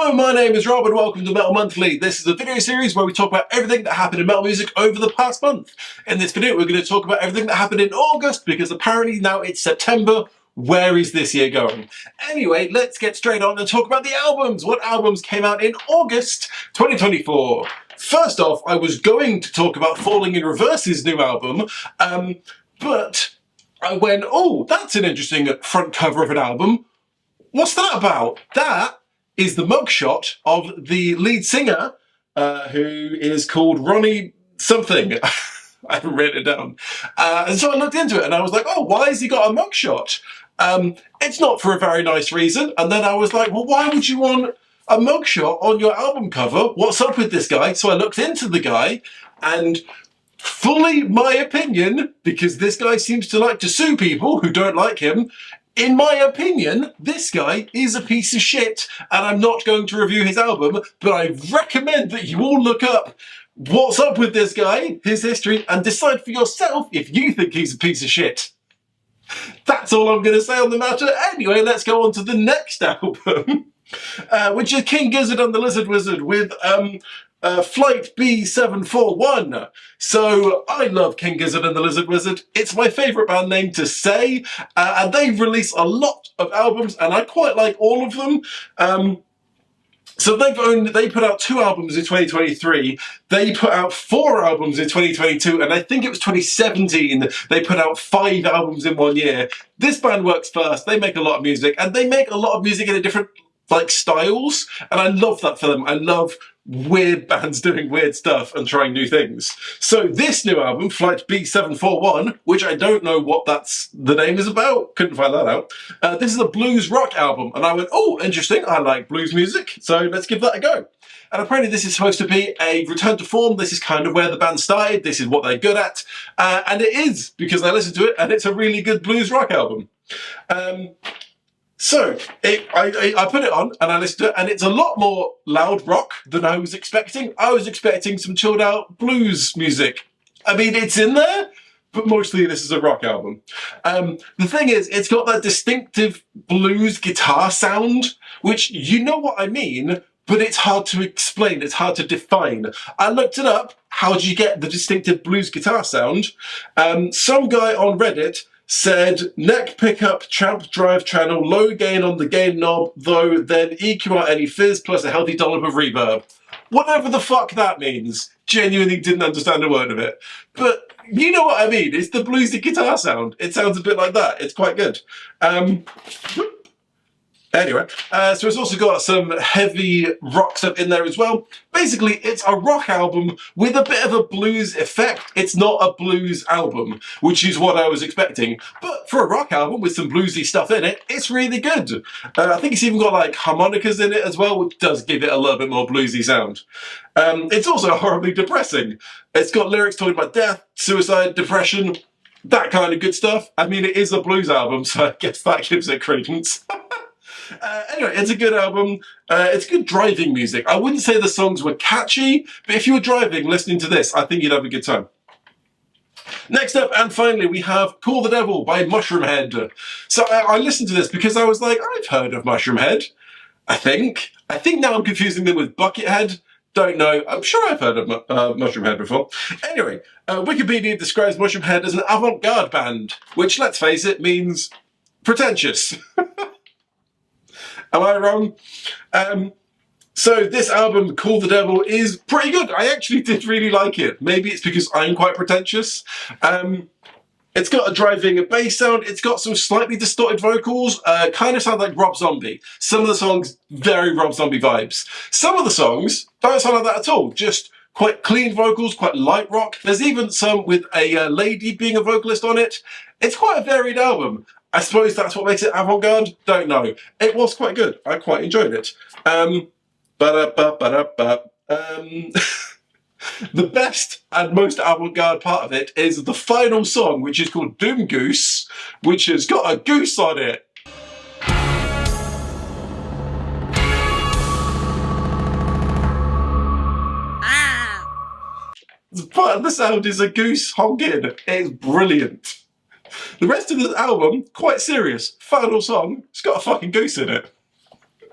Hello, my name is Rob and welcome to Metal Monthly. This is a video series where we talk about everything that happened in metal music over the past month. In this video, we're going to talk about everything that happened in August because apparently now it's September. Where is this year going? Anyway, let's get straight on and talk about the albums. What albums came out in August 2024? First off, I was going to talk about Falling in Reverse's new album, but I went, oh, that's an interesting front cover of an album. What's that about? That is the mugshot of the lead singer, who is called Ronnie something. I haven't written it down. And so I looked into it and I was like, oh, why has he got a mugshot? It's not for a very nice reason. And then I was like, well, why would you want a mugshot on your album cover? What's up with this guy? So I looked into the guy and fully my opinion, because this guy seems to like to sue people who don't like him, in my opinion, this guy is a piece of shit, and I'm not going to review his album, but I recommend that you all look up what's up with this guy, his history, and decide for yourself if you think he's a piece of shit. That's all I'm going to say on the matter. Anyway, let's go on to the next album, which is King Gizzard and the Lizard Wizard with Flight B741. So I love King Gizzard and the Lizard Wizard. It's my favourite band name to say, and they release a lot of albums, and I quite like all of them. So they put out 2 albums in 2023. They put out 4 albums in 2022, and I think it was 2017 they put out 5 albums in 1 year. This band works first. They make a lot of music, and they make a lot of music in a different styles, and I love that for them. I love weird bands doing weird stuff and trying new things. So this new album, Flight B741, which I don't know what the name is about, couldn't find that out. This is a blues rock album, and I went, oh, interesting, I like blues music, so let's give that a go. And apparently this is supposed to be a return to form. This is kind of where the band started, this is what they're good at, and it is, because I listened to it, and it's a really good blues rock album. So, I put it on and I listened to it, and it's a lot more loud rock than I was expecting. I was expecting some chilled out blues music. I mean, it's in there, but mostly this is a rock album. The thing is, it's got that distinctive blues guitar sound, which you know what I mean, but it's hard to explain, it's hard to define. I looked it up, how do you get the distinctive blues guitar sound? Some guy on Reddit said neck pickup, champ drive channel, low gain on the gain knob, though then EQ out any fizz plus a healthy dollop of reverb. Whatever the fuck that means. Genuinely didn't understand a word of it. But you know what I mean, it's the bluesy guitar sound. It sounds a bit like that, it's quite good. Anyway, so it's also got some heavy rock stuff in there as well. Basically, it's a rock album with a bit of a blues effect. It's not a blues album, which is what I was expecting. But for a rock album with some bluesy stuff in it, it's really good. I think it's even got like harmonicas in it as well, which does give it a little bit more bluesy sound. It's also horribly depressing. It's got lyrics talking about death, suicide, depression, that kind of good stuff. I mean, it is a blues album, so I guess that gives it credence. Anyway, it's a good album. It's good driving music. I wouldn't say the songs were catchy, but if you were driving listening to this, I think you'd have a good time. Next up, and finally, we have Call the Devil by Mushroomhead. So I listened to this because I was like, I've heard of Mushroomhead, I think. I think now I'm confusing them with Buckethead. Don't know. I'm sure I've heard of Mushroomhead before. Anyway, Wikipedia describes Mushroomhead as an avant-garde band, which, let's face it, means pretentious. Am I wrong? So this album, Call the Devil, is pretty good. I actually did really like it. Maybe it's because I'm quite pretentious. It's got a driving bass sound. It's got some slightly distorted vocals. Kind of sound like Rob Zombie. Some of the songs, very Rob Zombie vibes. Some of the songs don't sound like that at all. Just quite clean vocals, quite light rock. There's even some with a lady being a vocalist on it. It's quite a varied album. I suppose that's what makes it avant-garde. Don't know. It was quite good. I quite enjoyed it. The best and most avant-garde part of it is the final song, which is called Doom Goose, which has got a goose on it. Part of the sound is a goose honking. It's brilliant. The rest of the album, quite serious. Final song, it's got a fucking goose in it.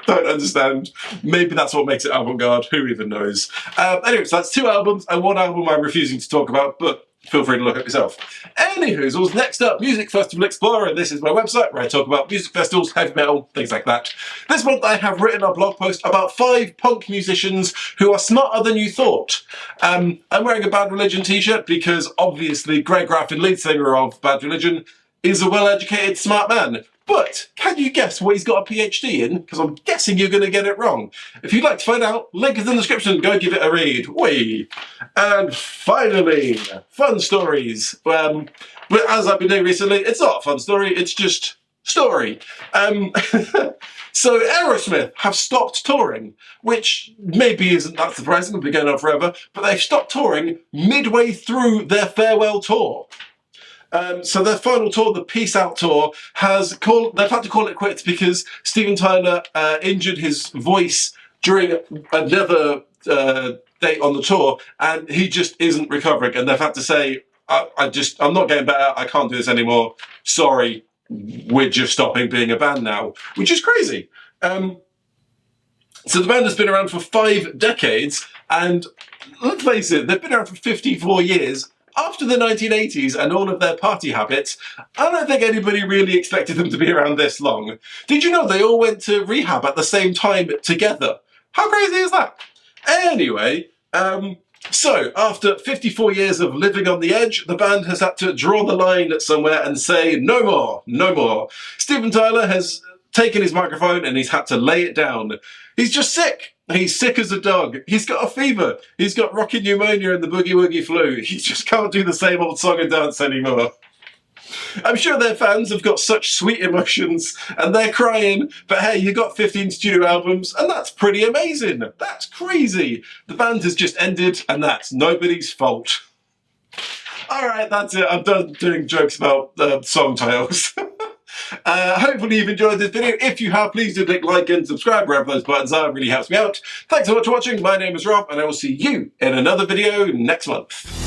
Don't understand. Maybe that's what makes it avant-garde. Who even knows? Anyway, so that's 2 albums and 1 album I'm refusing to talk about, but feel free to look at yourself. Anywho, next up, Music Festival Explorer, and this is my website where I talk about music festivals, heavy metal, things like that. This month I have written a blog post about 5 punk musicians who are smarter than you thought. I'm wearing a Bad Religion t-shirt because obviously Greg Graffin, lead singer of Bad Religion, is a well-educated, smart man. But can you guess what he's got a PhD in? Because I'm guessing you're going to get it wrong. If you'd like to find out, link is in the description. Go give it a read. Whee! And finally, fun stories. But as I've been doing recently, it's not a fun story. It's just story. So Aerosmith have stopped touring, which maybe isn't that surprising. They've been going on forever. But they've stopped touring midway through their farewell tour. So their final tour, the Peace Out tour, they've had to call it quits because Steven Tyler injured his voice during another date on the tour, and he just isn't recovering, and they've had to say, I'm not getting better, I can't do this anymore, sorry, we're just stopping being a band now, which is crazy. So the band has been around for 5 decades, and let's face it, they've been around for 54 years, after the 1980s and all of their party habits. I don't think anybody really expected them to be around this long. Did you know they all went to rehab at the same time together? How crazy is that? Anyway, so after 54 years of living on the edge, the band has had to draw the line somewhere and say, no more, no more. Steven Tyler has taken his microphone and he's had to lay it down. He's just sick. He's sick as a dog. He's got a fever. He's got rocking pneumonia and the boogie woogie flu. He just can't do the same old song and dance anymore. I'm sure their fans have got such sweet emotions and they're crying, but hey, you got 15 studio albums and that's pretty amazing. That's crazy. The band has just ended and that's nobody's fault. Alright, that's it. I'm done doing jokes about song titles. Hopefully you've enjoyed this video. If you have, please do click like and subscribe wherever those buttons are. It really helps me out. Thanks so much for watching. My name is Rob and I will see you in another video next month.